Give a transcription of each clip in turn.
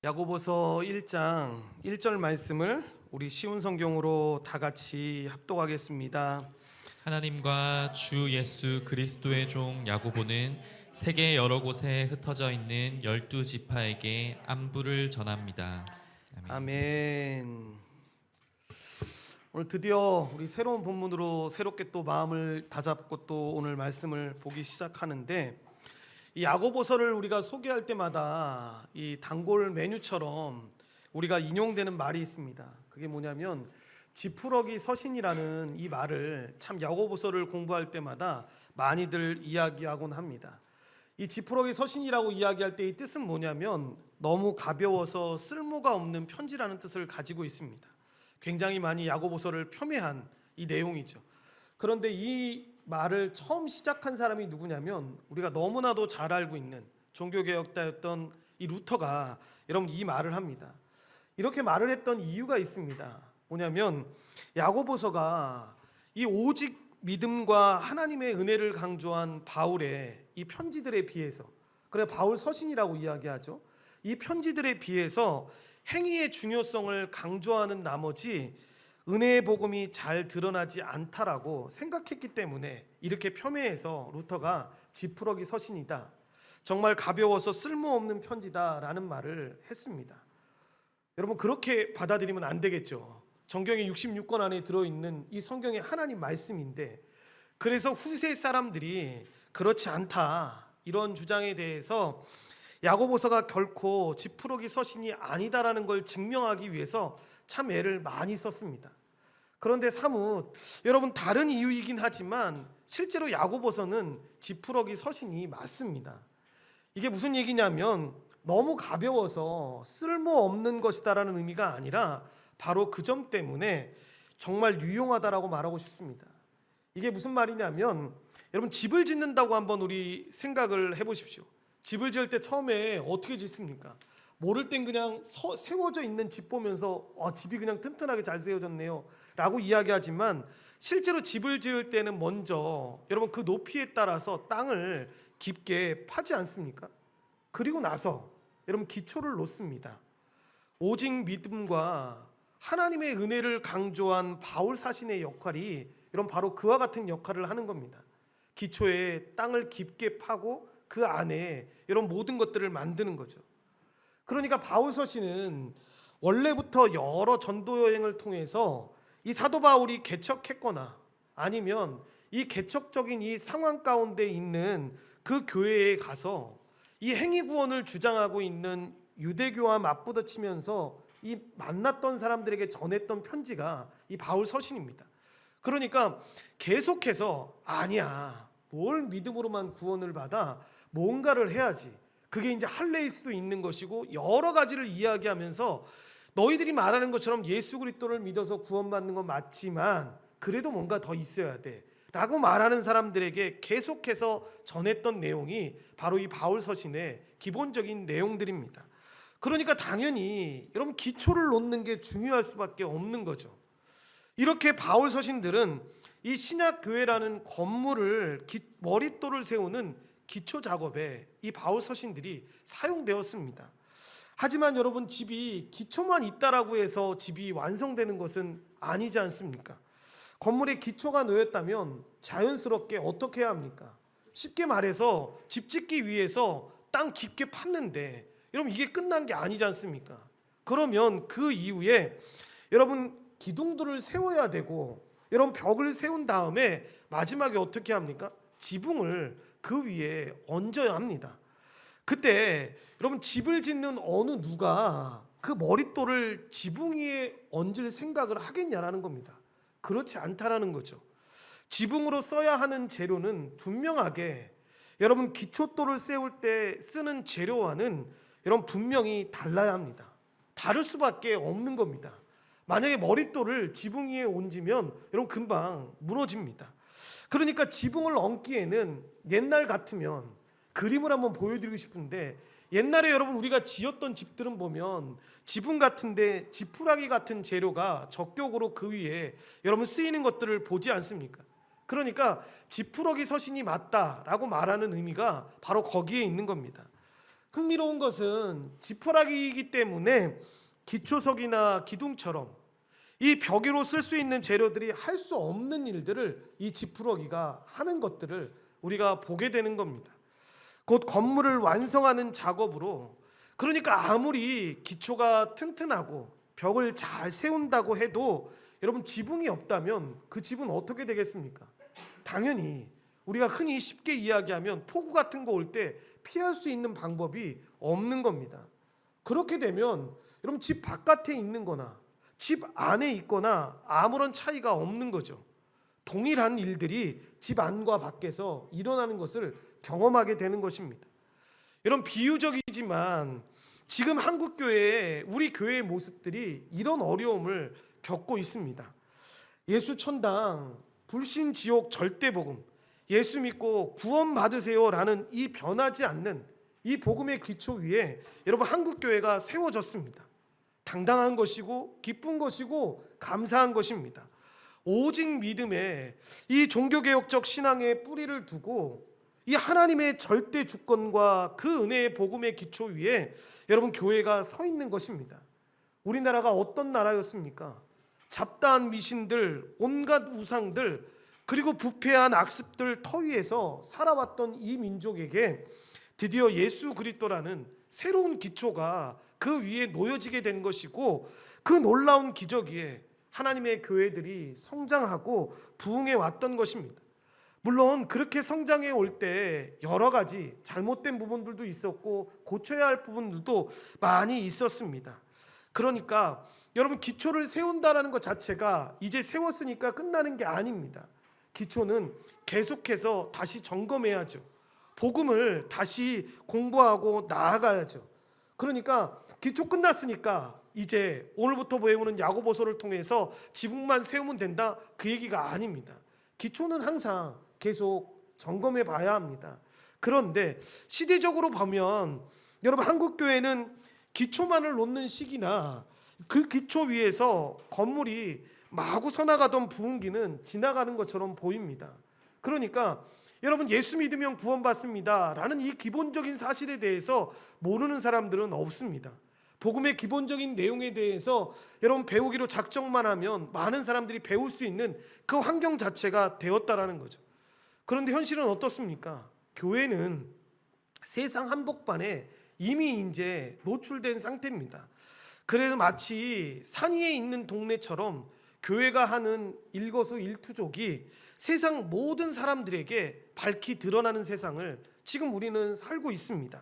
야고보서 1장 1절 말씀을 우리 쉬운 성경으로 다 같이 합독하겠습니다. 하나님과 주 예수 그리스도의 종 야고보는 세계 여러 곳에 흩어져 있는 12지파에게 안부를 전합니다. 아멘. 아멘. 오늘 드디어 우리 새로운 본문으로 새롭게 또 마음을 다잡고 또 오늘 말씀을 보기 시작하는데, 이 야고보서를 우리가 소개할 때마다 이 단골 메뉴처럼 우리가 인용되는 말이 있습니다. 그게 뭐냐면 지푸러기 서신이라는 이 말을 참 야고보서를 공부할 때마다 많이들 이야기하곤 합니다. 이 지푸러기 서신이라고 이야기할 때 이 뜻은 뭐냐면 너무 가벼워서 쓸모가 없는 편지라는 뜻을 가지고 있습니다. 굉장히 많이 야고보서를 폄훼한 이 내용이죠. 그런데 이 말을 처음 시작한 사람이 누구냐면 우리가 너무나도 잘 알고 있는 종교개혁자였던 이 루터가 여러분 이 말을 합니다. 이렇게 말을 했던 이유가 있습니다. 뭐냐면 야고보서가 이 오직 믿음과 하나님의 은혜를 강조한 바울의 이 편지들에 비해서, 그래 바울 서신이라고 이야기하죠. 이 편지들에 비해서 행위의 중요성을 강조하는 나머지 은혜의 복음이 잘 드러나지 않다라고 생각했기 때문에 이렇게 폄훼해서 루터가 지푸러기 서신이다, 정말 가벼워서 쓸모없는 편지다라는 말을 했습니다. 여러분 그렇게 받아들이면 안 되겠죠. 성경의 66권 안에 들어있는 이 성경의 하나님 말씀인데, 그래서 후세 사람들이 그렇지 않다 이런 주장에 대해서 야고보서가 결코 지푸러기 서신이 아니다라는 걸 증명하기 위해서 참 애를 많이 썼습니다. 그런데 사뭇 여러분 다른 이유이긴 하지만 실제로 야고보서는 지푸러기 서신이 맞습니다. 이게 무슨 얘기냐면 너무 가벼워서 쓸모없는 것이다라는 의미가 아니라 바로 그 점 때문에 정말 유용하다라고 말하고 싶습니다. 이게 무슨 말이냐면 여러분 집을 짓는다고 한번 우리 생각을 해보십시오. 집을 지을 때 처음에 어떻게 짓습니까? 모를 땐 그냥 세워져 있는 집 보면서 집이 그냥 튼튼하게 잘 세워졌네요 라고 이야기하지만, 실제로 집을 지을 때는 먼저 여러분 그 높이에 따라서 땅을 깊게 파지 않습니까? 그리고 나서 여러분 기초를 놓습니다. 오직 믿음과 하나님의 은혜를 강조한 바울 사신의 역할이 여러분 바로 그와 같은 역할을 하는 겁니다. 기초에 땅을 깊게 파고 그 안에 여러분 모든 것들을 만드는 거죠. 그러니까 바울 서신은 원래부터 여러 전도 여행을 통해서 이 사도 바울이 개척했거나 아니면 이 개척적인 이 상황 가운데 있는 그 교회에 가서 이 행위 구원을 주장하고 있는 유대교와 맞부딪히면서 이 만났던 사람들에게 전했던 편지가 이 바울 서신입니다. 그러니까 계속해서 아니야, 뭘 믿음으로만 구원을 받아, 뭔가를 해야지, 그게 이제 할례일 수도 있는 것이고 여러 가지를 이야기하면서 너희들이 말하는 것처럼 예수 그리스도를 믿어서 구원받는 건 맞지만 그래도 뭔가 더 있어야 돼 라고 말하는 사람들에게 계속해서 전했던 내용이 바로 이 바울 서신의 기본적인 내용들입니다. 그러니까 당연히 여러분 기초를 놓는 게 중요할 수밖에 없는 거죠. 이렇게 바울 서신들은 이 신약교회라는 건물을 머릿돌을 세우는 기초 작업에 이 바울 서신들이 사용되었습니다. 하지만 여러분 집이 기초만 있다라고 해서 집이 완성되는 것은 아니지 않습니까? 건물에 기초가 놓였다면 자연스럽게 어떻게 해야 합니까? 쉽게 말해서 집 짓기 위해서 땅 깊게 팠는데 여러분 이게 끝난 게 아니지 않습니까? 그러면 그 이후에 여러분 기둥들을 세워야 되고 여러분 벽을 세운 다음에 마지막에 어떻게 합니까? 지붕을 그 위에 얹어야 합니다. 그때 여러분 집을 짓는 어느 누가 그 머릿돌을 지붕 위에 얹을 생각을 하겠냐라는 겁니다. 그렇지 않다라는 거죠. 지붕으로 써야 하는 재료는 분명하게 여러분 기초돌을 세울 때 쓰는 재료와는 여러분 분명히 달라야 합니다. 다를 수밖에 없는 겁니다. 만약에 머릿돌을 지붕 위에 얹으면 여러분 금방 무너집니다. 그러니까 지붕을 얹기에는 옛날 같으면 그림을 한번 보여드리고 싶은데, 옛날에 여러분 우리가 지었던 집들은 보면 지붕 같은데 지푸라기 같은 재료가 적격으로 그 위에 여러분 쓰이는 것들을 보지 않습니까? 그러니까 지푸러기 서신이 맞다라고 말하는 의미가 바로 거기에 있는 겁니다. 흥미로운 것은 지푸라기이기 때문에 기초석이나 기둥처럼 이 벽으로 쓸 수 있는 재료들이 할 수 없는 일들을 이 지푸라기가 하는 것들을 우리가 보게 되는 겁니다. 곧 건물을 완성하는 작업으로, 그러니까 아무리 기초가 튼튼하고 벽을 잘 세운다고 해도 여러분 지붕이 없다면 그 집은 어떻게 되겠습니까? 당연히 우리가 흔히 쉽게 이야기하면 폭우 같은 거 올 때 피할 수 있는 방법이 없는 겁니다. 그렇게 되면 여러분 집 바깥에 있는 거나 집 안에 있거나 아무런 차이가 없는 거죠. 동일한 일들이 집 안과 밖에서 일어나는 것을 경험하게 되는 것입니다. 여러분 비유적이지만 지금 한국 교회에 우리 교회의 모습들이 이런 어려움을 겪고 있습니다. 예수 천당, 불신 지옥 절대 복음, 예수 믿고 구원 받으세요라는 이 변하지 않는 이 복음의 기초 위에 여러분 한국 교회가 세워졌습니다. 당당한 것이고 기쁜 것이고 감사한 것입니다. 오직 믿음에 이 종교개혁적 신앙의 뿌리를 두고 이 하나님의 절대 주권과 그 은혜의 복음의 기초 위에 여러분 교회가 서 있는 것입니다. 우리나라가 어떤 나라였습니까? 잡다한 미신들, 온갖 우상들, 그리고 부패한 악습들 터위에서 살아왔던 이 민족에게 드디어 예수 그리스도라는 새로운 기초가 그 위에 놓여지게 된 것이고, 그 놀라운 기적 위에 하나님의 교회들이 성장하고 부흥해 왔던 것입니다. 물론 그렇게 성장해 올 때 여러 가지 잘못된 부분들도 있었고 고쳐야 할 부분들도 많이 있었습니다. 그러니까 여러분 기초를 세운다라는 것 자체가 이제 세웠으니까 끝나는 게 아닙니다. 기초는 계속해서 다시 점검해야죠. 복음을 다시 공부하고 나아가야죠. 그러니까 기초 끝났으니까 이제 오늘부터 배우는 야고보서를 통해서 지붕만 세우면 된다, 그 얘기가 아닙니다. 기초는 항상 계속 점검해 봐야 합니다. 그런데 시대적으로 보면 여러분 한국 교회는 기초만을 놓는 시기나 그 기초 위에서 건물이 마구 서나가던 부흥기는 지나가는 것처럼 보입니다. 그러니까 여러분 예수 믿으면 구원받습니다 라는 이 기본적인 사실에 대해서 모르는 사람들은 없습니다. 복음의 기본적인 내용에 대해서 여러분 배우기로 작정만 하면 많은 사람들이 배울 수 있는 그 환경 자체가 되었다라는 거죠. 그런데 현실은 어떻습니까? 교회는 세상 한복판에 이미 이제 노출된 상태입니다. 그래서 마치 산 위에 있는 동네처럼 교회가 하는 일거수일투족이 세상 모든 사람들에게 밝히 드러나는 세상을 지금 우리는 살고 있습니다.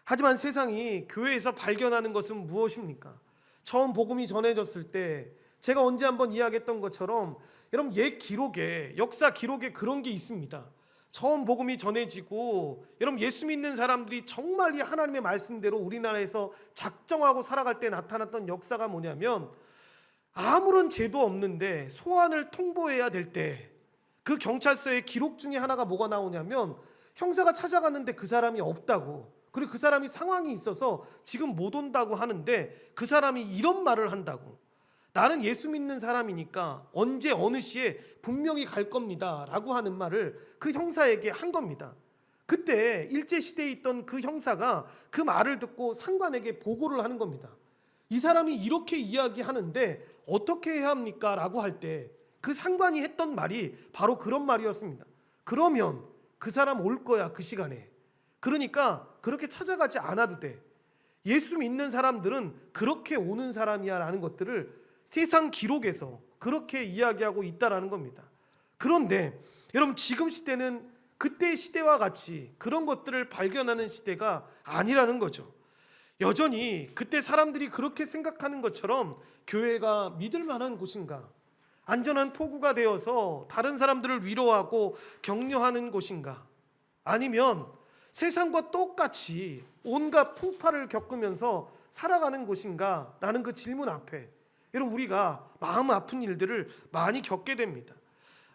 하지만 세상이 교회에서 발견하는 것은 무엇입니까? 처음 복음이 전해졌을 때 제가 언제 한번 이야기했던 것처럼 여러분 옛 기록에, 역사 기록에 그런 게 있습니다. 처음 복음이 전해지고 여러분 예수 믿는 사람들이 정말 이 하나님의 말씀대로 우리나라에서 작정하고 살아갈 때 나타났던 역사가 뭐냐면, 아무런 죄도 없는데 소환을 통보해야 될 때 그 경찰서의 기록 중에 하나가 뭐가 나오냐면, 형사가 찾아갔는데 그 사람이 없다고, 그리고 그 사람이 상황이 있어서 지금 못 온다고 하는데 그 사람이 이런 말을 한다고, 나는 예수 믿는 사람이니까 언제 어느 시에 분명히 갈 겁니다 라고 하는 말을 그 형사에게 한 겁니다. 그때 일제시대에 있던 그 형사가 그 말을 듣고 상관에게 보고를 하는 겁니다. 이 사람이 이렇게 이야기하는데 어떻게 해야 합니까? 라고 할 때 그 상관이 했던 말이 바로 그런 말이었습니다. 그러면 그 사람 올 거야, 그 시간에. 그러니까 그렇게 찾아가지 않아도 돼. 예수 믿는 사람들은 그렇게 오는 사람이야 라는 것들을 세상 기록에서 그렇게 이야기하고 있다라는 겁니다. 그런데 여러분 지금 시대는 그때의 시대와 같이 그런 것들을 발견하는 시대가 아니라는 거죠. 여전히 그때 사람들이 그렇게 생각하는 것처럼 교회가 믿을 만한 곳인가, 안전한 포구가 되어서 다른 사람들을 위로하고 격려하는 곳인가, 아니면 세상과 똑같이 온갖 풍파를 겪으면서 살아가는 곳인가 라는 그 질문 앞에 여러분 우리가 마음 아픈 일들을 많이 겪게 됩니다.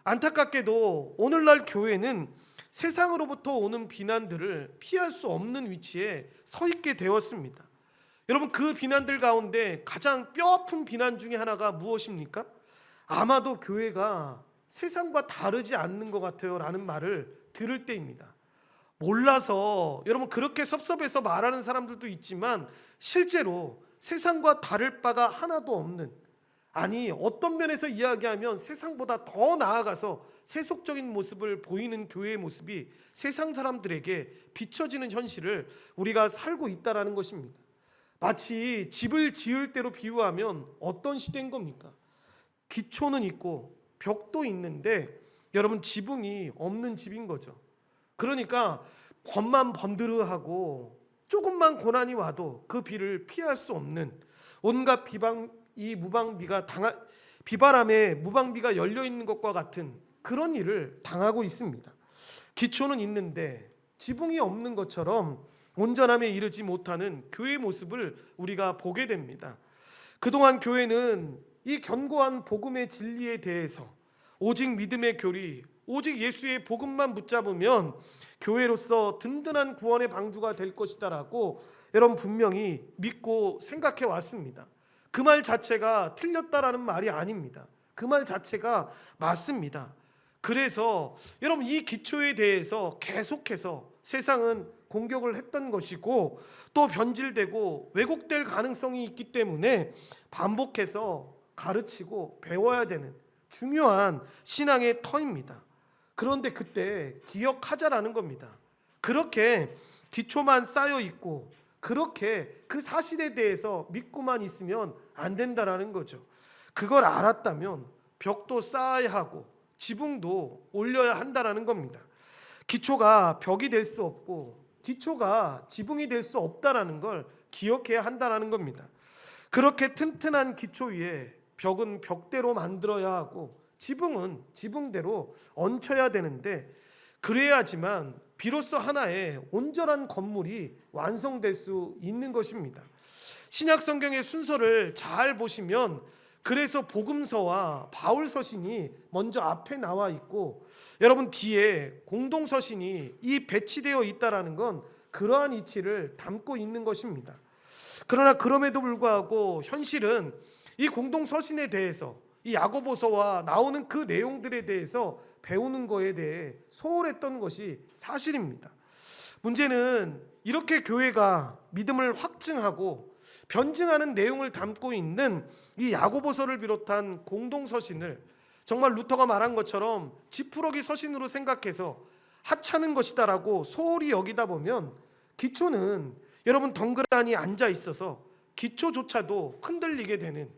안타깝게도 오늘날 교회는 세상으로부터 오는 비난들을 피할 수 없는 위치에 서 있게 되었습니다. 여러분 그 비난들 가운데 가장 뼈아픈 비난 중에 하나가 무엇입니까? 아마도 교회가 세상과 다르지 않는 것 같아요 라는 말을 들을 때입니다. 몰라서 여러분 그렇게 섭섭해서 말하는 사람들도 있지만 실제로 세상과 다를 바가 하나도 없는, 아니 어떤 면에서 이야기하면 세상보다 더 나아가서 세속적인 모습을 보이는 교회의 모습이 세상 사람들에게 비춰지는 현실을 우리가 살고 있다라는 것입니다. 마치 집을 지을 때로 비유하면 어떤 시대인 겁니까? 기초는 있고 벽도 있는데 여러분 지붕이 없는 집인 거죠. 그러니까 겉만 번드르하고 조금만 고난이 와도 그 비를 피할 수 없는, 온갖 비바람에 무방비가 열려 있는 것과 같은 그런 일을 당하고 있습니다. 기초는 있는데 지붕이 없는 것처럼 온전함에 이르지 못하는 교회의 모습을 우리가 보게 됩니다. 그동안 교회는 이 견고한 복음의 진리에 대해서 오직 믿음의 교리, 오직 예수의 복음만 붙잡으면 교회로서 든든한 구원의 방주가 될 것이다라고 여러분 분명히 믿고 생각해 왔습니다. 그 말 자체가 틀렸다라는 말이 아닙니다. 그 말 자체가 맞습니다. 그래서 여러분 이 기초에 대해서 계속해서 세상은 공격을 했던 것이고 또 변질되고 왜곡될 가능성이 있기 때문에 반복해서 가르치고 배워야 되는 중요한 신앙의 터입니다. 그런데 그때 기억하자라는 겁니다. 그렇게 기초만 쌓여 있고 그렇게 그 사실에 대해서 믿고만 있으면 안 된다라는 거죠. 그걸 알았다면 벽도 쌓아야 하고 지붕도 올려야 한다라는 겁니다. 기초가 벽이 될 수 없고 기초가 지붕이 될 수 없다라는 걸 기억해야 한다라는 겁니다. 그렇게 튼튼한 기초 위에 벽은 벽대로 만들어야 하고 지붕은 지붕대로 얹혀야 되는데 그래야지만 비로소 하나의 온전한 건물이 완성될 수 있는 것입니다. 신약 성경의 순서를 잘 보시면 그래서 복음서와 바울 서신이 먼저 앞에 나와 있고 여러분 뒤에 공동 서신이 이 배치되어 있다라는 건 그러한 이치를 담고 있는 것입니다. 그러나 그럼에도 불구하고 현실은 이 공동 서신에 대해서 이 야고보서와 나오는 그 내용들에 대해서 배우는 거에 대해 소홀했던 것이 사실입니다. 문제는 이렇게 교회가 믿음을 확증하고 변증하는 내용을 담고 있는 이 야고보서를 비롯한 공동 서신을 정말 루터가 말한 것처럼 지푸러기 서신으로 생각해서 하찮은 것이다라고 소홀히 여기다 보면 기초는 여러분 덩그러니 앉아 있어서 기초조차도 흔들리게 되는,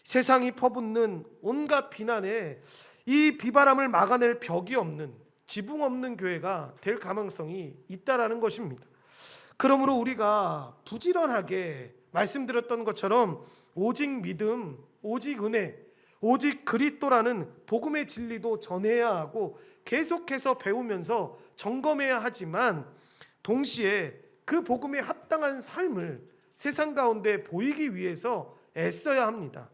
세상이 퍼붓는 온갖 비난에 이 비바람을 막아낼 벽이 없는, 지붕 없는 교회가 될 가능성이 있다라는 것입니다. 그러므로 우리가 부지런하게 말씀드렸던 것처럼 오직 믿음, 오직 은혜, 오직 그리스도라는 복음의 진리도 전해야 하고 계속해서 배우면서 점검해야 하지만 동시에 그 복음에 합당한 삶을 세상 가운데 보이기 위해서 애써야 합니다.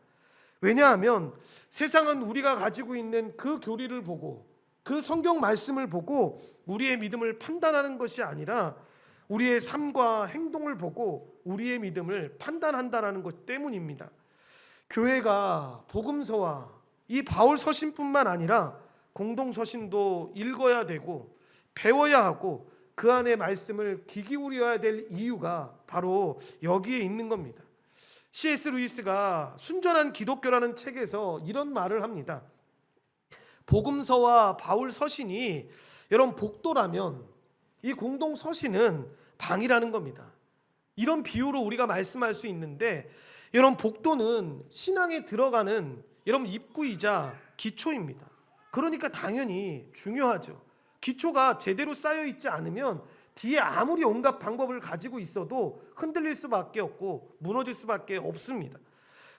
왜냐하면 세상은 우리가 가지고 있는 그 교리를 보고 그 성경 말씀을 보고 우리의 믿음을 판단하는 것이 아니라 우리의 삶과 행동을 보고 우리의 믿음을 판단한다는 것 때문입니다. 교회가 복음서와 이 바울 서신뿐만 아니라 공동 서신도 읽어야 되고 배워야 하고 그 안에 말씀을 귀 기울여야 될 이유가 바로 여기에 있는 겁니다. C.S. 루이스가 순전한 기독교라는 책에서 이런 말을 합니다. 복음서와 바울 서신이 여러분 복도라면 이 공동 서신은 방이라는 겁니다. 이런 비유로 우리가 말씀할 수 있는데 여러분 복도는 신앙에 들어가는 여러분 입구이자 기초입니다. 그러니까 당연히 중요하죠. 기초가 제대로 쌓여 있지 않으면 뒤에 아무리 온갖 방법을 가지고 있어도 흔들릴 수밖에 없고 무너질 수밖에 없습니다.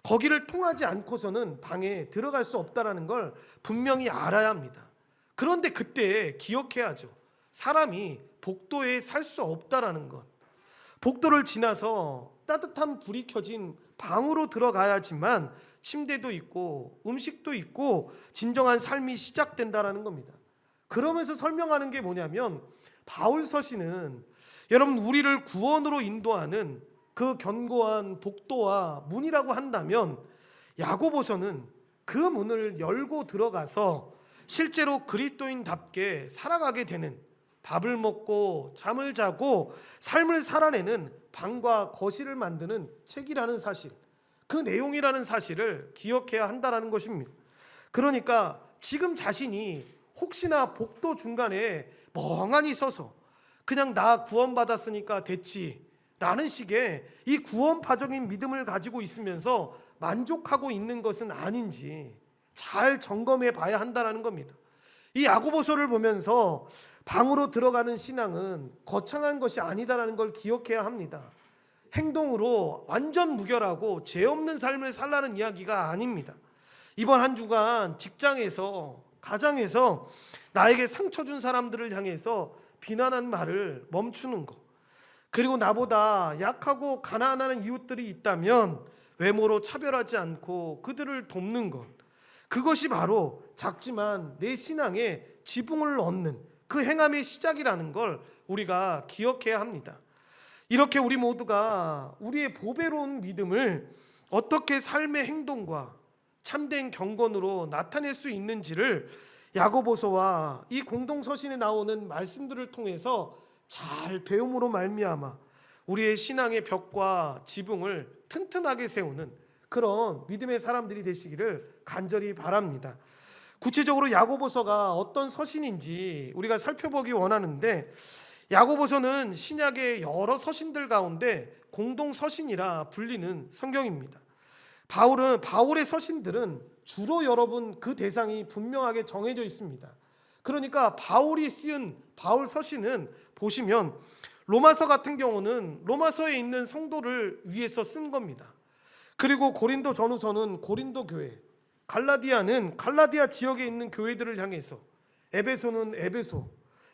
거기를 통하지 않고서는 방에 들어갈 수 없다는 걸 분명히 알아야 합니다. 그런데 그때 기억해야죠. 사람이 복도에 살 수 없다는 것. 복도를 지나서 따뜻한 불이 켜진 방으로 들어가야지만 침대도 있고 음식도 있고 진정한 삶이 시작된다는 겁니다. 그러면서 설명하는 게 뭐냐면 바울 서신은 여러분 우리를 구원으로 인도하는 그 견고한 복도와 문이라고 한다면 야고보서는 그 문을 열고 들어가서 실제로 그리스도인답게 살아가게 되는 밥을 먹고 잠을 자고 삶을 살아내는 방과 거실을 만드는 책이라는 사실, 그 내용이라는 사실을 기억해야 한다는 것입니다. 그러니까 지금 자신이 혹시나 복도 중간에 멍하니 서서 그냥 나 구원받았으니까 됐지 라는 식의 이 구원파적인 믿음을 가지고 있으면서 만족하고 있는 것은 아닌지 잘 점검해 봐야 한다는 겁니다. 이 야고보서를 보면서 방으로 들어가는 신앙은 거창한 것이 아니다라는 걸 기억해야 합니다. 행동으로 완전 무결하고 죄 없는 삶을 살라는 이야기가 아닙니다. 이번 한 주간 직장에서, 가정에서 나에게 상처 준 사람들을 향해서 비난한 말을 멈추는 것, 그리고 나보다 약하고 가난한 이웃들이 있다면 외모로 차별하지 않고 그들을 돕는 것, 그것이 바로 작지만 내 신앙에 지붕을 얻는 그 행함의 시작이라는 걸 우리가 기억해야 합니다. 이렇게 우리 모두가 우리의 보배로운 믿음을 어떻게 삶의 행동과 참된 경건으로 나타낼 수 있는지를 야고보서와 이 공동서신에 나오는 말씀들을 통해서 잘 배움으로 말미암아 우리의 신앙의 벽과 지붕을 튼튼하게 세우는 그런 믿음의 사람들이 되시기를 간절히 바랍니다. 구체적으로 야고보서가 어떤 서신인지 우리가 살펴보기 원하는데, 야고보서는 신약의 여러 서신들 가운데 공동서신이라 불리는 성경입니다. 바울의 서신들은 주로 여러분 그 대상이 분명하게 정해져 있습니다. 그러니까 바울이 쓰은 바울 서신은 보시면 로마서 같은 경우는 로마서에 있는 성도를 위해서 쓴 겁니다. 그리고 고린도 전후서는 고린도 교회, 갈라디아는 갈라디아 지역에 있는 교회들을 향해서, 에베소는 에베소,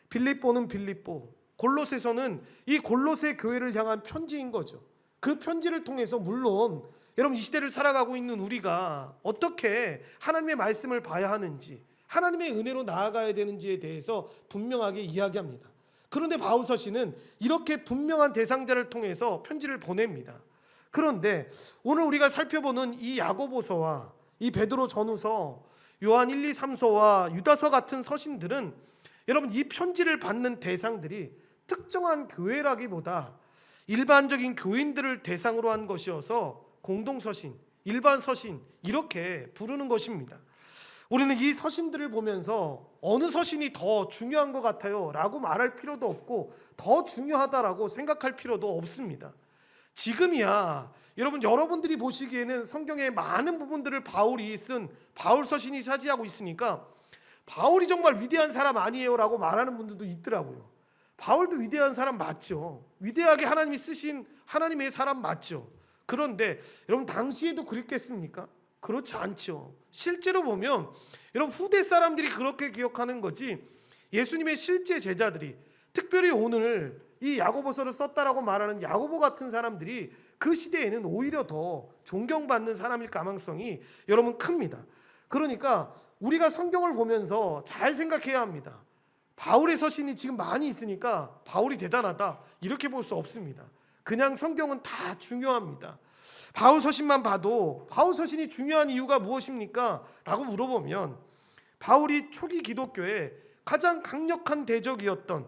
빌립보는 빌립보, 골로새서는 이 골로새 교회를 향한 편지인 거죠. 그 편지를 통해서 물론 여러분 이 시대를 살아가고 있는 우리가 어떻게 하나님의 말씀을 봐야 하는지, 하나님의 은혜로 나아가야 되는지에 대해서 분명하게 이야기합니다. 그런데 바울 서신은 이렇게 분명한 대상자를 통해서 편지를 보냅니다. 그런데 오늘 우리가 살펴보는 이 야고보서와 이 베드로 전후서, 요한 1, 2, 3서와 유다서 같은 서신들은 여러분 이 편지를 받는 대상들이 특정한 교회라기보다 일반적인 교인들을 대상으로 한 것이어서 공동서신, 일반서신 이렇게 부르는 것입니다. 우리는 이 서신들을 보면서 어느 서신이 더 중요한 것 같아요 라고 말할 필요도 없고 더 중요하다라고 생각할 필요도 없습니다. 지금이야 여러분들이 보시기에는 성경의 많은 부분들을 바울이 쓴 바울 서신이 차지하고 있으니까 바울이 정말 위대한 사람 아니에요 라고 말하는 분들도 있더라고요. 바울도 위대한 사람 맞죠. 위대하게 하나님이 쓰신 하나님의 사람 맞죠. 그런데 여러분 당시에도 그랬겠습니까? 그렇지 않죠. 실제로 보면 여러분 후대 사람들이 그렇게 기억하는 거지, 예수님의 실제 제자들이, 특별히 오늘 이 야고보서를 썼다라고 말하는 야고보 같은 사람들이 그 시대에는 오히려 더 존경받는 사람일 가능성이 여러분 큽니다. 그러니까 우리가 성경을 보면서 잘 생각해야 합니다. 바울의 서신이 지금 많이 있으니까 바울이 대단하다 이렇게 볼 수 없습니다. 그냥 성경은 다 중요합니다. 바울 서신만 봐도 바울 서신이 중요한 이유가 무엇입니까? 라고 물어보면 바울이 초기 기독교의 가장 강력한 대적이었던,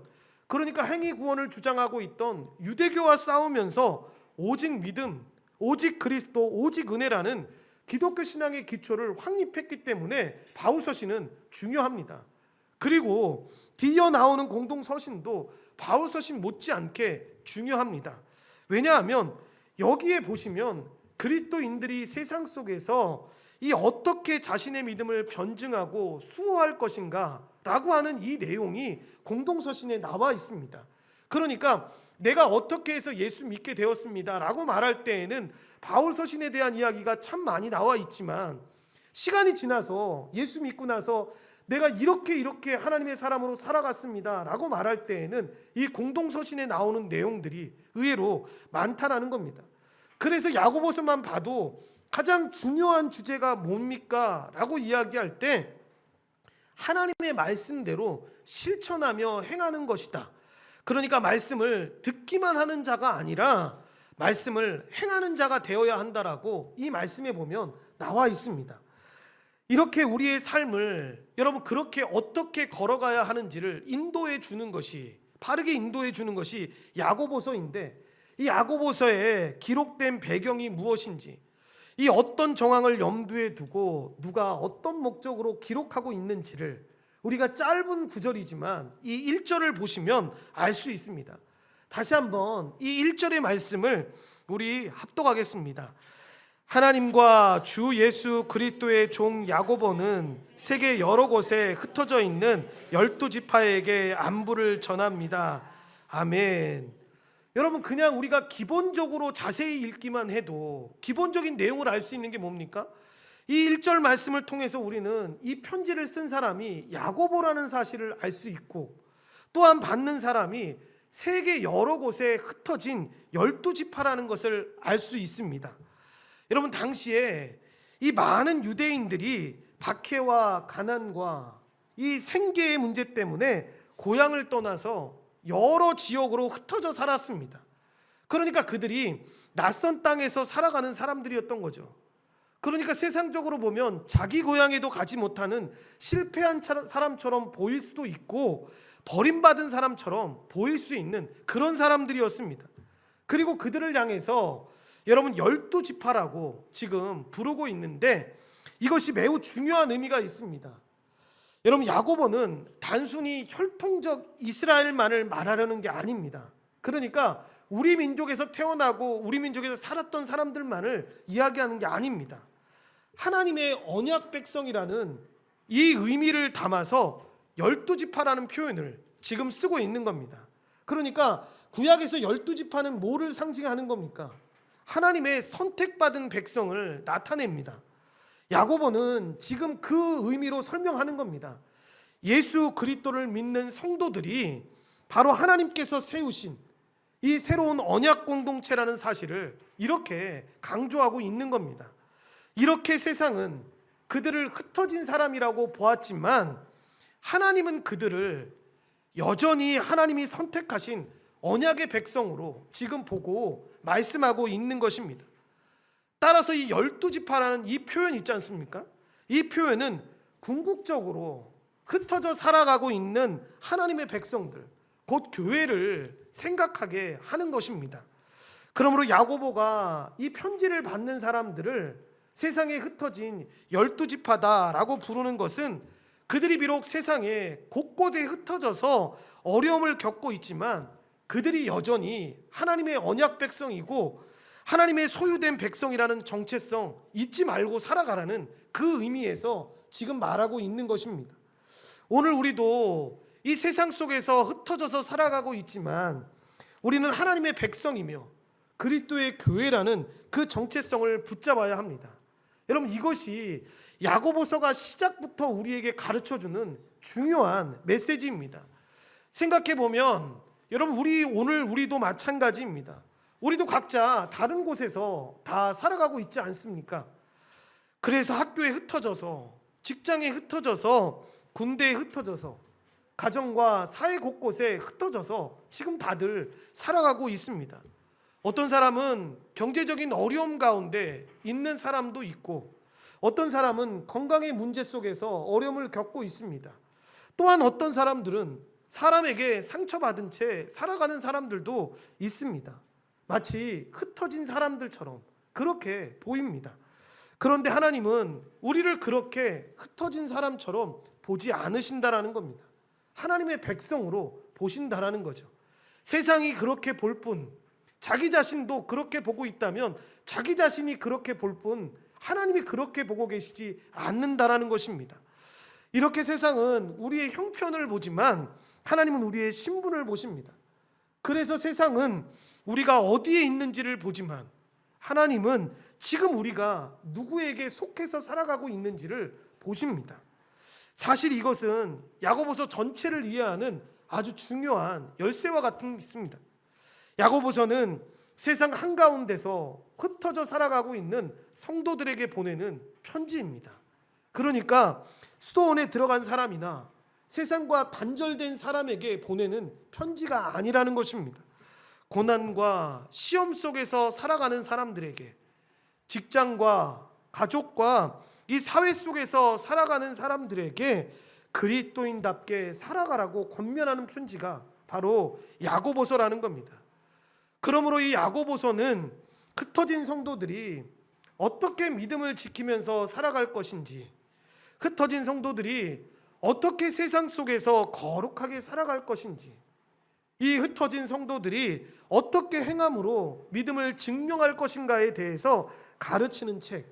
그러니까 행위 구원을 주장하고 있던 유대교와 싸우면서 오직 믿음, 오직 그리스도, 오직 은혜라는 기독교 신앙의 기초를 확립했기 때문에 바울 서신은 중요합니다. 그리고 뒤이어 나오는 공동 서신도 바울 서신 못지않게 중요합니다. 왜냐하면 여기에 보시면 그리스도인들이 세상 속에서 이 어떻게 자신의 믿음을 변증하고 수호할 것인가 라고 하는 이 내용이 공동서신에 나와 있습니다. 그러니까 내가 어떻게 해서 예수 믿게 되었습니다 라고 말할 때에는 바울 서신에 대한 이야기가 참 많이 나와 있지만, 시간이 지나서 예수 믿고 나서 내가 이렇게 하나님의 사람으로 살아갔습니다 라고 말할 때에는 이 공동서신에 나오는 내용들이 의외로 많다라는 겁니다. 그래서 야고보서만 봐도 가장 중요한 주제가 뭡니까? 라고 이야기할 때 하나님의 말씀대로 실천하며 행하는 것이다. 그러니까 말씀을 듣기만 하는 자가 아니라 말씀을 행하는 자가 되어야 한다라고 이 말씀에 보면 나와 있습니다. 이렇게 우리의 삶을 여러분 그렇게 어떻게 걸어가야 하는지를 인도해 주는 것이, 바르게 인도해 주는 것이 야고보서인데, 이 야고보서에 기록된 배경이 무엇인지, 이 어떤 정황을 염두에 두고 누가 어떤 목적으로 기록하고 있는지를 우리가 짧은 구절이지만 이 1절을 보시면 알 수 있습니다. 다시 한번 이 1절의 말씀을 우리 합독하겠습니다. 하나님과 주 예수 그리스도의 종 야고보는 세계 여러 곳에 흩어져 있는 12지파에게 안부를 전합니다. 아멘. 여러분, 그냥 우리가 기본적으로 자세히 읽기만 해도 기본적인 내용을 알 수 있는 게 뭡니까? 이 1절 말씀을 통해서 우리는 이 편지를 쓴 사람이 야고보라는 사실을 알 수 있고, 또한 받는 사람이 세계 여러 곳에 흩어진 12지파라는 것을 알 수 있습니다. 여러분, 당시에 이 많은 유대인들이 박해와 가난과 이 생계의 문제 때문에 고향을 떠나서 여러 지역으로 흩어져 살았습니다. 그러니까 그들이 낯선 땅에서 살아가는 사람들이었던 거죠. 그러니까 세상적으로 보면 자기 고향에도 가지 못하는 실패한 사람처럼 보일 수도 있고, 버림받은 사람처럼 보일 수 있는 그런 사람들이었습니다. 그리고 그들을 향해서 여러분 12지파라고 지금 부르고 있는데, 이것이 매우 중요한 의미가 있습니다. 여러분, 야고보는 단순히 혈통적 이스라엘만을 말하려는 게 아닙니다. 그러니까 우리 민족에서 태어나고 우리 민족에서 살았던 사람들만을 이야기하는 게 아닙니다. 하나님의 언약 백성이라는 이 의미를 담아서 12지파라는 표현을 지금 쓰고 있는 겁니다. 그러니까 구약에서 12지파는 뭐를 상징하는 겁니까? 하나님의 선택받은 백성을 나타냅니다. 야고보는 지금 그 의미로 설명하는 겁니다. 예수 그리스도를 믿는 성도들이 바로 하나님께서 세우신 이 새로운 언약 공동체라는 사실을 이렇게 강조하고 있는 겁니다. 이렇게 세상은 그들을 흩어진 사람이라고 보았지만, 하나님은 그들을 여전히 하나님이 선택하신 언약의 백성으로 지금 보고 말씀하고 있는 것입니다. 따라서 이 12지파라는 이 표현 있지 않습니까? 이 표현은 궁극적으로 흩어져 살아가고 있는 하나님의 백성들, 곧 교회를 생각하게 하는 것입니다. 그러므로 야고보가 이 편지를 받는 사람들을 세상에 흩어진 12지파다라고 부르는 것은, 그들이 비록 세상에 곳곳에 흩어져서 어려움을 겪고 있지만 그들이 여전히 하나님의 언약 백성이고 하나님의 소유된 백성이라는 정체성 잊지 말고 살아가라는 그 의미에서 지금 말하고 있는 것입니다. 오늘 우리도 이 세상 속에서 흩어져서 살아가고 있지만 우리는 하나님의 백성이며 그리스도의 교회라는 그 정체성을 붙잡아야 합니다. 여러분, 이것이 야고보서가 시작부터 우리에게 가르쳐주는 중요한 메시지입니다. 생각해 보면 여러분, 오늘 우리도 마찬가지입니다. 우리도 각자 다른 곳에서 다 살아가고 있지 않습니까? 그래서 학교에 흩어져서, 직장에 흩어져서, 군대에 흩어져서, 가정과 사회 곳곳에 흩어져서 지금 다들 살아가고 있습니다. 어떤 사람은 경제적인 어려움 가운데 있는 사람도 있고, 어떤 사람은 건강의 문제 속에서 어려움을 겪고 있습니다. 또한 어떤 사람들은 사람에게 상처받은 채 살아가는 사람들도 있습니다. 마치 흩어진 사람들처럼 그렇게 보입니다. 그런데 하나님은 우리를 그렇게 흩어진 사람처럼 보지 않으신다라는 겁니다. 하나님의 백성으로 보신다라는 거죠. 세상이 그렇게 볼 뿐, 자기 자신도 그렇게 보고 있다면 자기 자신이 그렇게 볼 뿐, 하나님이 그렇게 보고 계시지 않는다라는 것입니다. 이렇게 세상은 우리의 형편을 보지만 하나님은 우리의 신분을 보십니다. 그래서 세상은 우리가 어디에 있는지를 보지만 하나님은 지금 우리가 누구에게 속해서 살아가고 있는지를 보십니다. 사실 이것은 야고보서 전체를 이해하는 아주 중요한 열쇠와 같은 있습니다. 야고보서는 세상 한가운데서 흩어져 살아가고 있는 성도들에게 보내는 편지입니다. 그러니까 수도원에 들어간 사람이나 세상과 단절된 사람에게 보내는 편지가 아니라는 것입니다. 고난과 시험 속에서 살아가는 사람들에게, 직장과 가족과 이 사회 속에서 살아가는 사람들에게 그리스도인답게 살아가라고 권면하는 편지가 바로 야고보서라는 겁니다. 그러므로 이 야고보서는 흩어진 성도들이 어떻게 믿음을 지키면서 살아갈 것인지, 흩어진 성도들이 어떻게 세상 속에서 거룩하게 살아갈 것인지, 이 흩어진 성도들이 어떻게 행함으로 믿음을 증명할 것인가에 대해서 가르치는 책,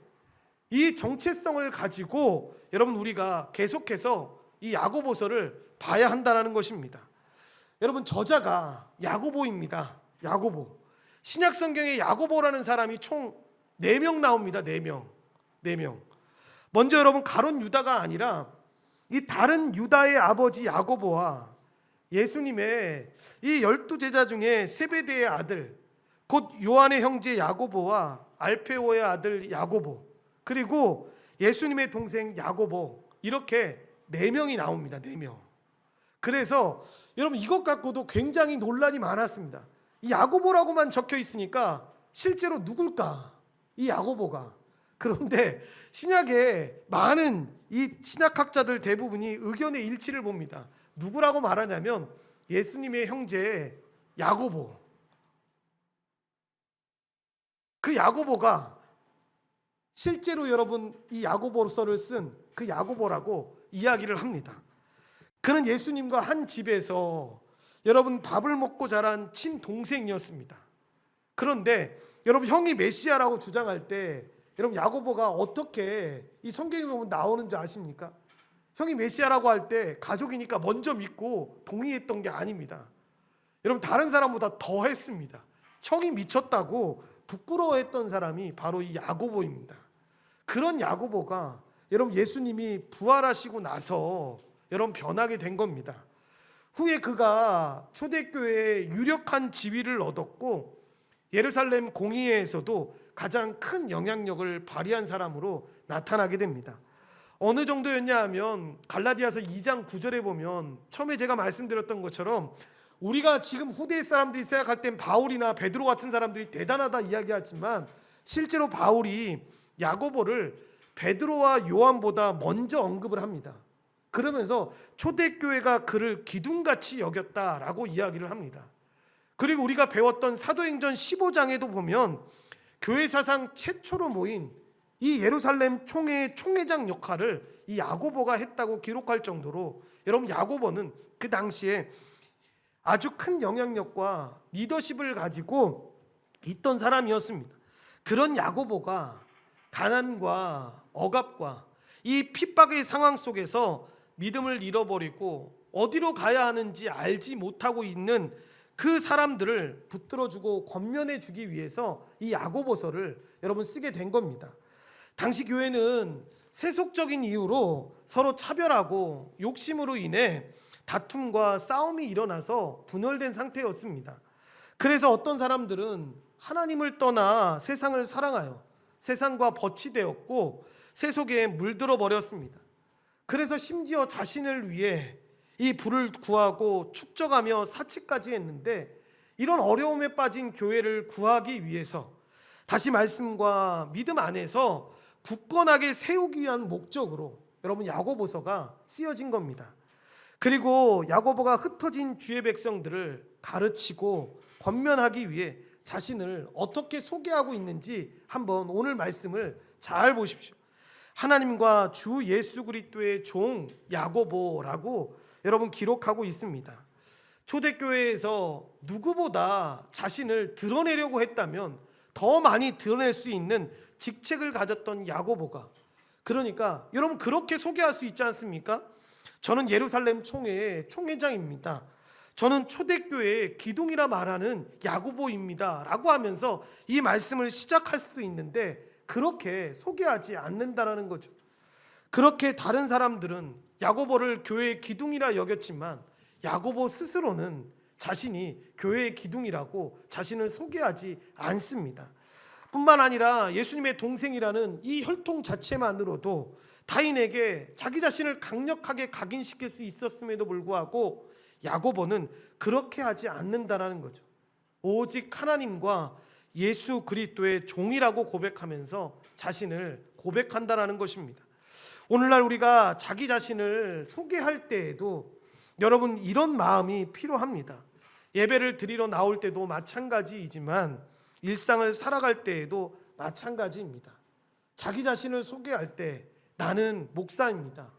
이 정체성을 가지고 여러분 우리가 계속해서 이 야고보서를 봐야 한다는 것입니다. 여러분 저자가 야고보입니다. 야고보. 신약 성경에 야고보라는 사람이 총 4명 나옵니다. 4명. 먼저 여러분 가룟 유다가 아니라 이 다른 유다의 아버지 야고보와 예수님의 이 12제자 중에 세베대의 아들 곧 요한의 형제 야고보와 알페오의 아들 야고보, 그리고 예수님의 동생 야고보, 이렇게 4명이 나옵니다. 4명. 그래서 여러분 이것 갖고도 굉장히 논란이 많았습니다. 이 야고보라고만 적혀 있으니까 실제로 누굴까? 이 야고보가. 그런데 신약에 많은 이 신약학자들 대부분이 의견의 일치를 봅니다. 누구라고 말하냐면 예수님의 형제 야고보. 그 야고보가 실제로 여러분 이 야고보서를 쓴 그 야고보라고 이야기를 합니다. 그는 예수님과 한 집에서 여러분 밥을 먹고 자란 친동생이었습니다. 그런데 여러분 형이 메시아라고 주장할 때 여러분 야고보가 어떻게 이 성경에 보면 나오는 줄 아십니까? 형이 메시아라고 할 때 가족이니까 먼저 믿고 동의했던 게 아닙니다. 여러분 다른 사람보다 더 했습니다. 형이 미쳤다고 부끄러워했던 사람이 바로 이 야고보입니다. 그런 야고보가 여러분 예수님이 부활하시고 나서 여러분 변하게 된 겁니다. 후에 그가 초대교회에 유력한 지위를 얻었고 예루살렘 공의회에서도 가장 큰 영향력을 발휘한 사람으로 나타나게 됩니다. 어느 정도였냐 하면 갈라디아서 2장 9절에 보면 처음에 제가 말씀드렸던 것처럼 우리가 지금 후대 사람들이 생각할 땐 바울이나 베드로 같은 사람들이 대단하다 이야기하지만 실제로 바울이 야고보를 베드로와 요한보다 먼저 언급을 합니다. 그러면서 초대교회가 그를 기둥같이 여겼다라고 이야기를 합니다. 그리고 우리가 배웠던 사도행전 15장에도 보면 교회 사상 최초로 모인 이 예루살렘 총회의 총회장 역할을 이 야고보가 했다고 기록할 정도로 여러분 야고보는 그 당시에 아주 큰 영향력과 리더십을 가지고 있던 사람이었습니다. 그런 야고보가 가난과 억압과 이 핍박의 상황 속에서 믿음을 잃어버리고 어디로 가야 하는지 알지 못하고 있는 그 사람들을 붙들어주고 권면해주기 위해서 이 야고보서를 여러분 쓰게 된 겁니다. 당시 교회는 세속적인 이유로 서로 차별하고 욕심으로 인해 다툼과 싸움이 일어나서 분열된 상태였습니다. 그래서 어떤 사람들은 하나님을 떠나 세상을 사랑하여 세상과 버치되었고 세속에 물들어 버렸습니다. 그래서 심지어 자신을 위해 이 불을 구하고 축적하며 사치까지 했는데 이런 어려움에 빠진 교회를 구하기 위해서 다시 말씀과 믿음 안에서 굳건하게 세우기 위한 목적으로 여러분 야고보서가 쓰여진 겁니다. 그리고 야고보가 흩어진 주의 백성들을 가르치고 권면하기 위해 자신을 어떻게 소개하고 있는지 한번 오늘 말씀을 잘 보십시오. 하나님과 주 예수 그리스도의 종 야고보라고 여러분 기록하고 있습니다. 초대교회에서 누구보다 자신을 드러내려고 했다면 더 많이 드러낼 수 있는 직책을 가졌던 야고보가, 그러니까 여러분 그렇게 소개할 수 있지 않습니까? 저는 예루살렘 총회의 총회장입니다. 저는 초대교회의 기둥이라 말하는 야고보입니다 라고 하면서 이 말씀을 시작할 수도 있는데 그렇게 소개하지 않는다라는 거죠. 그렇게 다른 사람들은 야고보를 교회의 기둥이라 여겼지만 야고보 스스로는 자신이 교회의 기둥이라고 자신을 소개하지 않습니다. 뿐만 아니라 예수님의 동생이라는 이 혈통 자체만으로도 타인에게 자기 자신을 강력하게 각인시킬 수 있었음에도 불구하고 야고보는 그렇게 하지 않는다라는 거죠. 오직 하나님과 예수 그리스도의 종이라고 고백하면서 자신을 고백한다라는 것입니다. 오늘날 우리가 자기 자신을 소개할 때에도 여러분 이런 마음이 필요합니다. 예배를 드리러 나올 때도 마찬가지이지만 일상을 살아갈 때에도 마찬가지입니다. 자기 자신을 소개할 때 나는 목사입니다.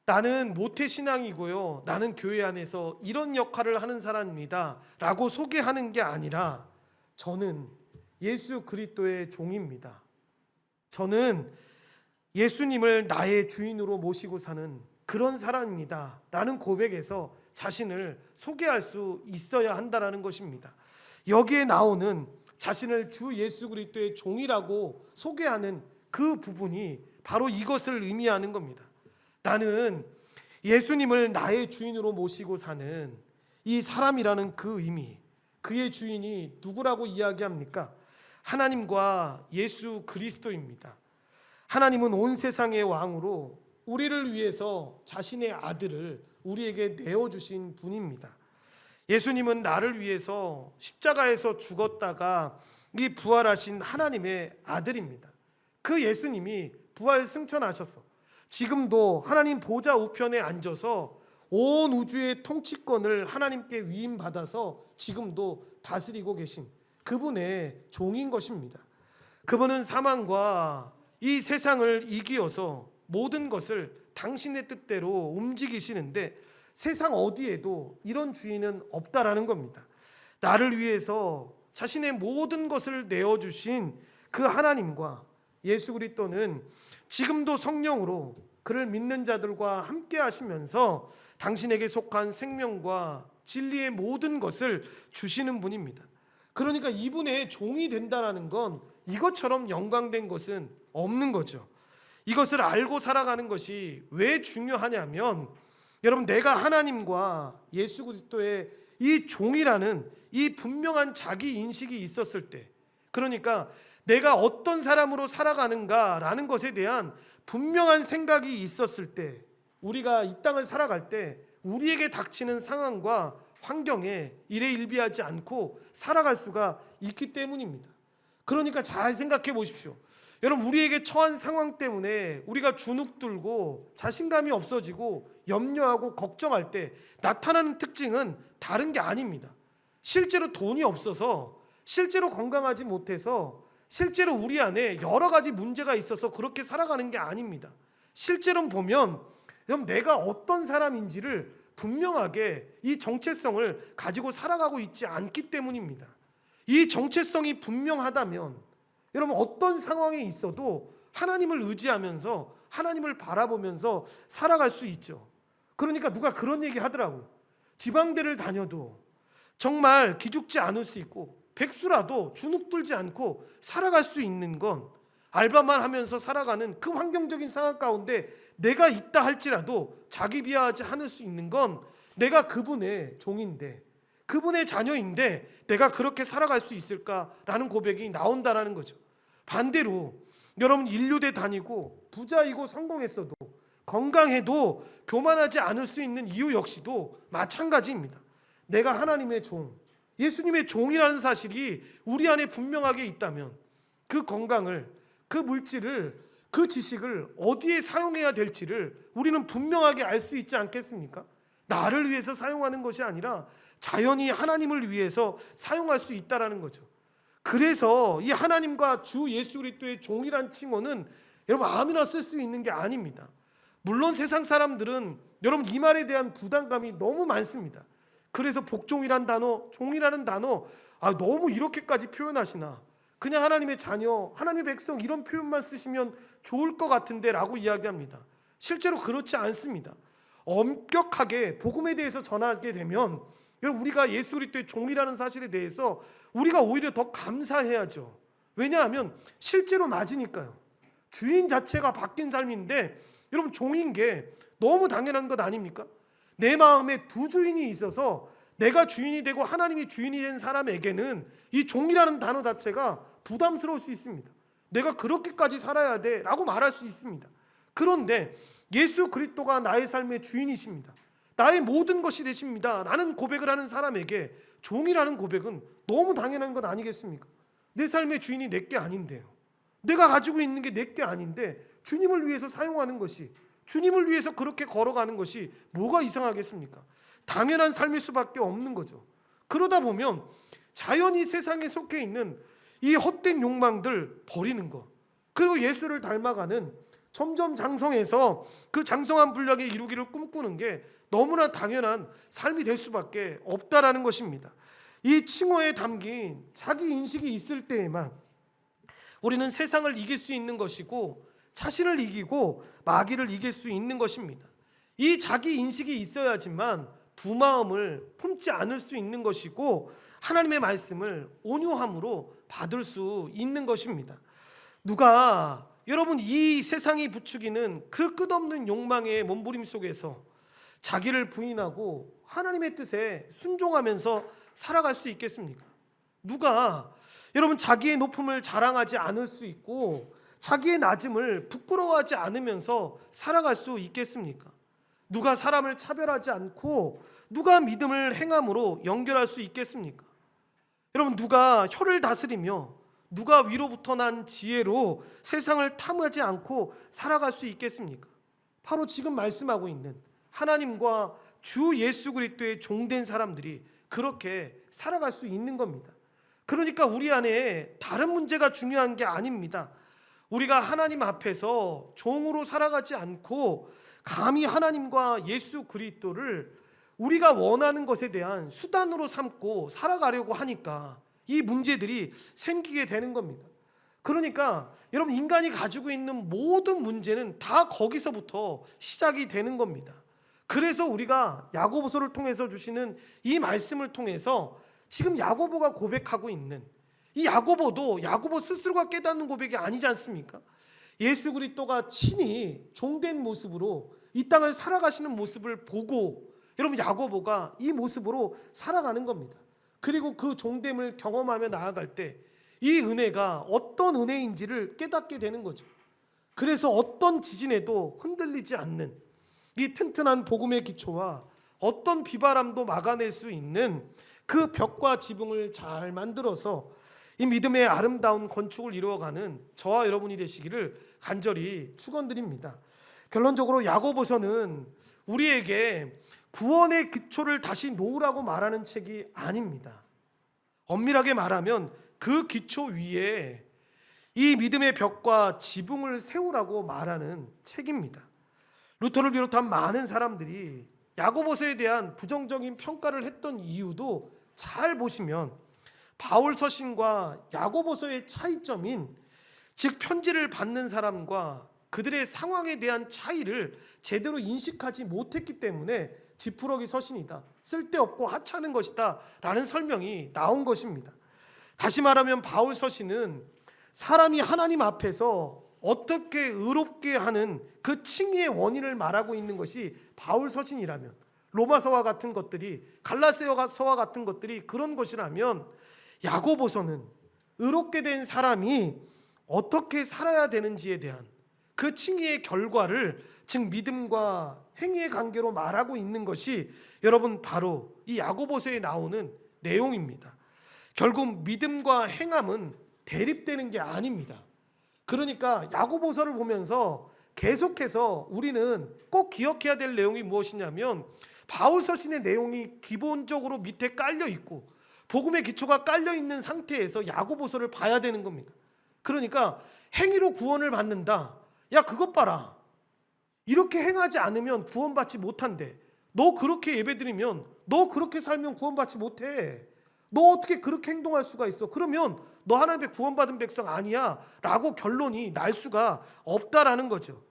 나는 모태신앙이고요. 나는 교회 안에서 이런 역할을 하는 사람입니다. 라고 소개하는 게 아니라 저는 예수 그리스도의 종입니다. 저는 예수님을 나의 주인으로 모시고 사는 그런 사람입니다. 라는 고백에서 자신을 소개할 수 있어야 한다는 것입니다. 여기에 나오는 자신을 주 예수 그리스도의 종이라고 소개하는 그 부분이 바로 이것을 의미하는 겁니다. 나는 예수님을 나의 주인으로 모시고 사는 이 사람이라는 그 의미, 그의 주인이 누구라고 이야기합니까? 하나님과 예수 그리스도입니다. 하나님은 온 세상의 왕으로 우리를 위해서 자신의 아들을 우리에게 내어주신 분입니다. 예수님은 나를 위해서 십자가에서 죽었다가 이 부활하신 하나님의 아들입니다. 그 예수님이 부활 승천하셔서 지금도 하나님 보좌 우편에 앉아서 온 우주의 통치권을 하나님께 위임받아서 지금도 다스리고 계신 그분의 종인 것입니다. 그분은 사망과 이 세상을 이기어서 모든 것을 당신의 뜻대로 움직이시는데 세상 어디에도 이런 주인은 없다라는 겁니다. 나를 위해서 자신의 모든 것을 내어주신 그 하나님과 예수 그리스도는 지금도 성령으로 그를 믿는 자들과 함께 하시면서 당신에게 속한 생명과 진리의 모든 것을 주시는 분입니다. 그러니까 이분의 종이 된다라는 건 이것처럼 영광된 것은 없는 거죠. 이것을 알고 살아가는 것이 왜 중요하냐면 여러분, 내가 하나님과 예수 그리스도의 이 종이라는 이 분명한 자기 인식이 있었을 때, 그러니까 내가 어떤 사람으로 살아가는가라는 것에 대한 분명한 생각이 있었을 때, 우리가 이 땅을 살아갈 때 우리에게 닥치는 상황과 환경에 일희일비하지 않고 살아갈 수가 있기 때문입니다. 그러니까 잘 생각해 보십시오. 여러분, 우리에게 처한 상황 때문에 우리가 주눅들고 자신감이 없어지고 염려하고 걱정할 때 나타나는 특징은 다른 게 아닙니다. 실제로 돈이 없어서, 실제로 건강하지 못해서, 실제로 우리 안에 여러 가지 문제가 있어서 그렇게 살아가는 게 아닙니다. 실제로 보면 여러분, 내가 어떤 사람인지를 분명하게 이 정체성을 가지고 살아가고 있지 않기 때문입니다. 이 정체성이 분명하다면 여러분, 어떤 상황에 있어도 하나님을 의지하면서 하나님을 바라보면서 살아갈 수 있죠. 그러니까 누가 그런 얘기 하더라고요. 지방대를 다녀도 정말 기죽지 않을 수 있고 백수라도 주눅들지 않고 살아갈 수 있는 건, 알바만 하면서 살아가는 그 환경적인 상황 가운데 내가 있다 할지라도 자기 비하하지 않을 수 있는 건 내가 그분의 종인데, 그분의 자녀인데 내가 그렇게 살아갈 수 있을까라는 고백이 나온다라는 거죠. 반대로 여러분, 인류대 다니고 부자이고 성공했어도 건강해도 교만하지 않을 수 있는 이유 역시도 마찬가지입니다. 내가 하나님의 종, 예수님의 종이라는 사실이 우리 안에 분명하게 있다면 그 건강을, 그 물질을, 그 지식을 어디에 사용해야 될지를 우리는 분명하게 알 수 있지 않겠습니까? 나를 위해서 사용하는 것이 아니라 자연히 하나님을 위해서 사용할 수 있다라는 거죠. 그래서 이 하나님과 주 예수 그리스도의 종이란 칭호는 여러분 아무나 쓸 수 있는 게 아닙니다. 물론 세상 사람들은 여러분 이 말에 대한 부담감이 너무 많습니다. 그래서 복종이란 단어, 종이라는 단어, 너무 이렇게까지 표현하시나, 그냥 하나님의 자녀, 하나님의 백성 이런 표현만 쓰시면 좋을 것 같은데 라고 이야기합니다. 실제로 그렇지 않습니다. 엄격하게 복음에 대해서 전하게 되면 여러분, 우리가 예수 그리스도의 종이라는 사실에 대해서 우리가 오히려 더 감사해야죠. 왜냐하면 실제로 맞으니까요. 주인 자체가 바뀐 삶인데 여러분, 종인 게 너무 당연한 것 아닙니까? 내 마음에 두 주인이 있어서 내가 주인이 되고 하나님이 주인이 된 사람에게는 이 종이라는 단어 자체가 부담스러울 수 있습니다. 내가 그렇게까지 살아야 돼 라고 말할 수 있습니다. 그런데 예수 그리스도가 나의 삶의 주인이십니다, 나의 모든 것이 되십니다 라는 고백을 하는 사람에게 종이라는 고백은 너무 당연한 것 아니겠습니까? 내 삶의 주인이 내게 아닌데요. 내가 가지고 있는 게 내 게 아닌데 주님을 위해서 사용하는 것이, 주님을 위해서 그렇게 걸어가는 것이 뭐가 이상하겠습니까? 당연한 삶일 수밖에 없는 거죠. 그러다 보면 자연히 세상에 속해 있는 이 헛된 욕망들 버리는 것, 그리고 예수를 닮아가는, 점점 장성해서 그 장성한 분량의 이루기를 꿈꾸는 게 너무나 당연한 삶이 될 수밖에 없다라는 것입니다. 이 칭호에 담긴 자기 인식이 있을 때에만 우리는 세상을 이길 수 있는 것이고 자신을 이기고 마귀를 이길 수 있는 것입니다. 이 자기 인식이 있어야지만 두 마음을 품지 않을 수 있는 것이고 하나님의 말씀을 온유함으로 받을 수 있는 것입니다. 누가 여러분 이 세상이 부추기는 그 끝없는 욕망의 몸부림 속에서 자기를 부인하고 하나님의 뜻에 순종하면서 살아갈 수 있겠습니까? 누가 여러분 자기의 높음을 자랑하지 않을 수 있고 자기의 낮음을 부끄러워하지 않으면서 살아갈 수 있겠습니까? 누가 사람을 차별하지 않고 누가 믿음을 행함으로 연결할 수 있겠습니까? 여러분 누가 혀를 다스리며 누가 위로부터 난 지혜로 세상을 탐하지 않고 살아갈 수 있겠습니까? 바로 지금 말씀하고 있는 하나님과 주 예수 그리스도의 종된 사람들이 그렇게 살아갈 수 있는 겁니다. 그러니까 우리 안에 다른 문제가 중요한 게 아닙니다. 우리가 하나님 앞에서 종으로 살아가지 않고 감히 하나님과 예수 그리스도를 우리가 원하는 것에 대한 수단으로 삼고 살아가려고 하니까 이 문제들이 생기게 되는 겁니다. 그러니까 여러분 인간이 가지고 있는 모든 문제는 다 거기서부터 시작이 되는 겁니다. 그래서 우리가 야고보서를 통해서 주시는 이 말씀을 통해서 지금 야고보가 고백하고 있는 이 야고보도 야고보 스스로가 깨닫는 고백이 아니지 않습니까? 예수 그리스도가 친히 종된 모습으로 이 땅을 살아가시는 모습을 보고 여러분 야고보가 이 모습으로 살아가는 겁니다. 그리고 그 종됨을 경험하며 나아갈 때 이 은혜가 어떤 은혜인지를 깨닫게 되는 거죠. 그래서 어떤 지진에도 흔들리지 않는 이 튼튼한 복음의 기초와 어떤 비바람도 막아낼 수 있는 그 벽과 지붕을 잘 만들어서 이 믿음의 아름다운 건축을 이루어가는 저와 여러분이 되시기를 간절히 축원드립니다. 결론적으로 야고보서는 우리에게 구원의 기초를 다시 놓으라고 말하는 책이 아닙니다. 엄밀하게 말하면 그 기초 위에 이 믿음의 벽과 지붕을 세우라고 말하는 책입니다. 루터를 비롯한 많은 사람들이 야고보서에 대한 부정적인 평가를 했던 이유도 잘 보시면 바울 서신과 야고보서의 차이점인 즉 편지를 받는 사람과 그들의 상황에 대한 차이를 제대로 인식하지 못했기 때문에 지푸러기 서신이다, 쓸데없고 하찮은 것이다 라는 설명이 나온 것입니다. 다시 말하면 바울 서신은 사람이 하나님 앞에서 어떻게 의롭게 하는 그 칭의의 원인을 말하고 있는 것이 바울 서신이라면, 로마서와 같은 것들이, 갈라디아서와 같은 것들이 그런 것이라면 야고보서는 의롭게 된 사람이 어떻게 살아야 되는지에 대한 그 칭의의 결과를, 즉 믿음과 행위의 관계로 말하고 있는 것이 여러분 바로 이 야고보서에 나오는 내용입니다. 결국 믿음과 행함은 대립되는 게 아닙니다. 그러니까 야고보서를 보면서 계속해서 우리는 꼭 기억해야 될 내용이 무엇이냐면 바울 서신의 내용이 기본적으로 밑에 깔려 있고 복음의 기초가 깔려 있는 상태에서 야고보서를 봐야 되는 겁니다. 그러니까 행위로 구원을 받는다. 야 그것 봐라. 이렇게 행하지 않으면 구원받지 못한대. 너 그렇게 예배드리면, 너 그렇게 살면 구원받지 못해. 너 어떻게 그렇게 행동할 수가 있어? 그러면 너 하나님의 구원받은 백성 아니야 라고 결론이 날 수가 없다라는 거죠.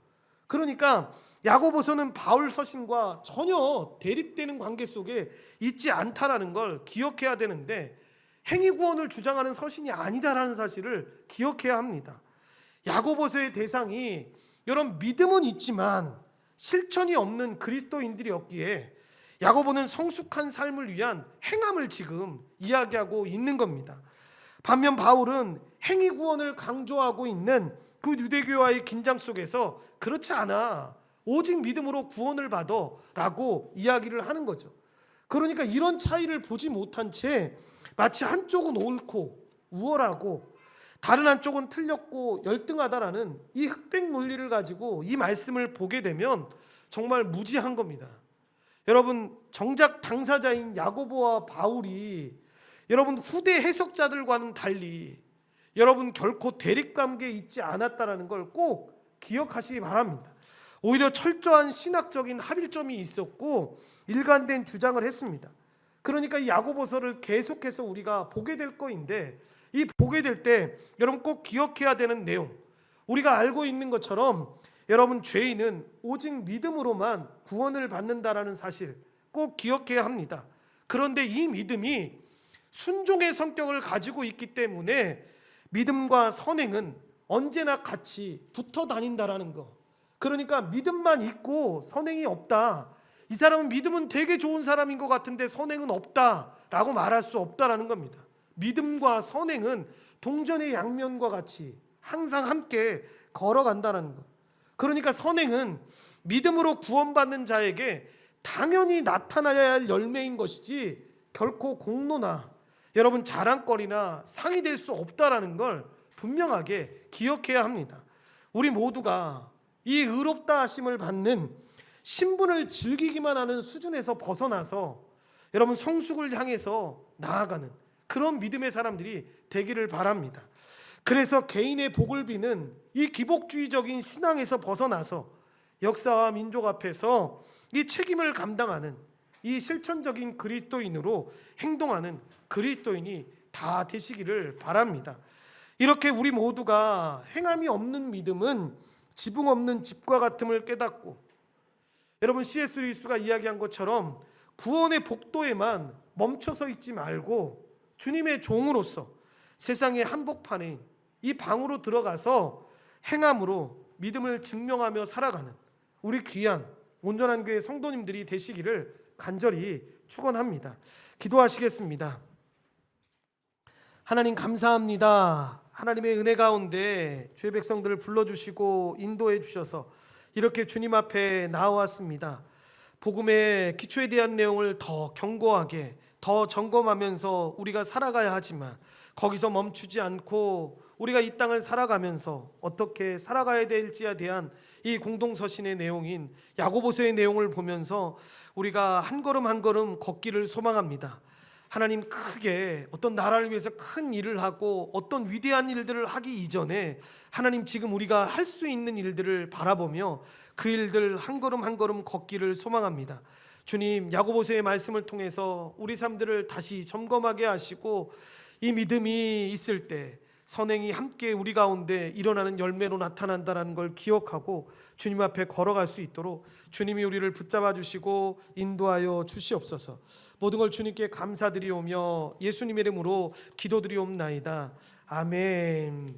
그러니까 야고보서는 바울 서신과 전혀 대립되는 관계 속에 있지 않다라는 걸 기억해야 되는데 행위 구원을 주장하는 서신이 아니다라는 사실을 기억해야 합니다. 야고보서의 대상이 여러분 믿음은 있지만 실천이 없는 그리스도인들이었기에 야고보는 성숙한 삶을 위한 행함을 지금 이야기하고 있는 겁니다. 반면 바울은 행위 구원을 강조하고 있는 그 유대교와의 긴장 속에서 그렇지 않아, 오직 믿음으로 구원을 받아 라고 이야기를 하는 거죠. 그러니까 이런 차이를 보지 못한 채 마치 한쪽은 옳고 우월하고 다른 한쪽은 틀렸고 열등하다라는 이 흑백 논리를 가지고 이 말씀을 보게 되면 정말 무지한 겁니다. 여러분, 정작 당사자인 야고보와 바울이 여러분 후대 해석자들과는 달리 여러분 결코 대립관계에 있지 않았다라는 걸 꼭 기억하시기 바랍니다. 오히려 철저한 신학적인 합일점이 있었고 일관된 주장을 했습니다. 그러니까 이 야고보서를 계속해서 우리가 보게 될 거인데, 이 보게 될 때 여러분 꼭 기억해야 되는 내용, 우리가 알고 있는 것처럼 여러분 죄인은 오직 믿음으로만 구원을 받는다라는 사실 꼭 기억해야 합니다. 그런데 이 믿음이 순종의 성격을 가지고 있기 때문에 믿음과 선행은 언제나 같이 붙어 다닌다라는 거. 그러니까 믿음만 있고 선행이 없다, 이 사람은 믿음은 되게 좋은 사람인 것 같은데 선행은 없다라고 말할 수 없다라는 겁니다. 믿음과 선행은 동전의 양면과 같이 항상 함께 걸어간다는 것. 그러니까 선행은 믿음으로 구원받는 자에게 당연히 나타나야 할 열매인 것이지 결코 공로나 여러분 자랑거리나 상이 될 수 없다라는 걸 분명하게 기억해야 합니다. 우리 모두가 이 의롭다 하심을 받는 신분을 즐기기만 하는 수준에서 벗어나서 여러분 성숙을 향해서 나아가는 그런 믿음의 사람들이 되기를 바랍니다. 그래서 개인의 복을 비는 이 기복주의적인 신앙에서 벗어나서 역사와 민족 앞에서 이 책임을 감당하는 이 실천적인 그리스도인으로 행동하는 그리스도인이 다 되시기를 바랍니다. 이렇게 우리 모두가 행함이 없는 믿음은 지붕 없는 집과 같음을 깨닫고, 여러분 C.S. 루이스가 이야기한 것처럼 구원의 복도에만 멈춰서 있지 말고 주님의 종으로서 세상의 한복판에 이 방으로 들어가서 행함으로 믿음을 증명하며 살아가는 우리 귀한 온전한 교회 성도님들이 되시기를 간절히 축원합니다. 기도하시겠습니다. 하나님 감사합니다. 하나님의 은혜 가운데 주의 백성들을 불러주시고 인도해 주셔서 이렇게 주님 앞에 나왔습니다. 복음의 기초에 대한 내용을 더 견고하게 더 점검하면서 우리가 살아가야 하지만 거기서 멈추지 않고 우리가 이 땅을 살아가면서 어떻게 살아가야 될지에 대한 이 공동서신의 내용인 야고보서의 내용을 보면서 우리가 한 걸음 한 걸음 걷기를 소망합니다. 하나님, 크게 어떤 나라를 위해서 큰 일을 하고 어떤 위대한 일들을 하기 이전에 하나님 지금 우리가 할 수 있는 일들을 바라보며 그 일들 한 걸음 한 걸음 걷기를 소망합니다. 주님, 야고보서의 말씀을 통해서 우리 삶들을 다시 점검하게 하시고 이 믿음이 있을 때 선행이 함께 우리 가운데 일어나는 열매로 나타난다는 걸 기억하고 주님 앞에 걸어갈 수 있도록 주님이 우리를 붙잡아 주시고 인도하여 주시옵소서. 모든 걸 주님께 감사드리오며 예수님의 이름으로 기도드리옵나이다. 아멘.